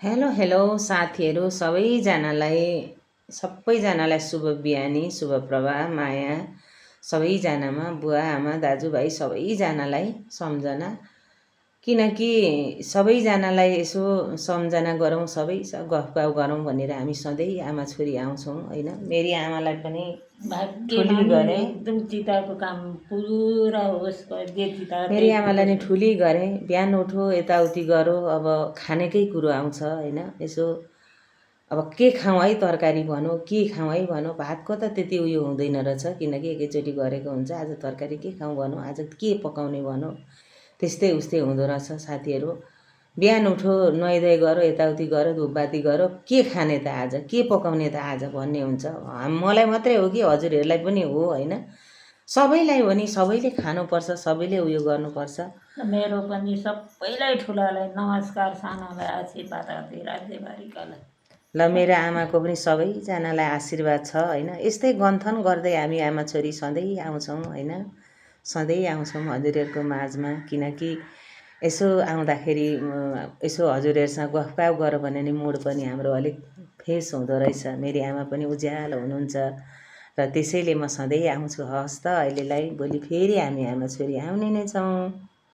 Hello hello साथीहरू सबैजनालाई शुभ बिहानी शुभ प्रभात माया सबैजनामा बुवा आमा दाजुभाइ सबैजनालाई सम्झना किनकि सबैजनालाई यसो सम्झना गरौँ सबै गफगाफ गरौँ भनेर हामी सधैँ आमा छोरी आउँछौँ होइन। मेरी आमालाई पनि ठुली गरेँ, एकदम चिताको काम पुरा होस् जे चिता मेरी आमालाई नि ठुली गरेँ। बिहान उठो यताउति गरौँ, अब खानेकै कुरो आउँछ होइन। यसो अब के खाउँ है, तरकारी भनौँ के खाउँ है भनौँ, भातको त त्यति उयो हुँदैन रहेछ किनकि एकैचोटि गरेको हुन्छ। आज तरकारी के खाउँ भनौँ, आज के पकाउने भनौँ, त्यस्तै उस्तै हुँदो रहेछ साथीहरू। बिहान उठो नुहाइधुवाइ गरौँ, यताउति गरौँ, धुपबाती गरौँ, के खाने त आज, के पकाउने त आज भन्ने हुन्छ। मलाई मात्रै हो कि हजुरहरूलाई पनि हो होइन, सबैलाई हो नि, सबैले खानुपर्छ, सबैले उयो गर्नुपर्छ। मेरो पनि सबैलाई ठुलालाई नमस्कार, सानोलाई आशीर्वाद राज्यभरिकालाई। ल मेरो आमाको पनि सबैजनालाई आशीर्वाद छ होइन। यस्तै गन्थन गर्दै हामी आमा छोरी सधैँ आउँछौँ होइन, सधैँ आउँछौँ हजुरहरूको माझमा। किनकि यसो आउँदाखेरि यसो हजुरहरूसँग गफगाफ गऱ्यो भने नि मुड पनि हाम्रो अलिक फ्रेस हुँदो रहेछ। मेरी आमा पनि उज्यालो हुनुहुन्छ र त्यसैले म सधैँ आउँछु। हस् त अहिलेलाई, भोलि फेरि हामी आमा छोरी आउने नै छौँ।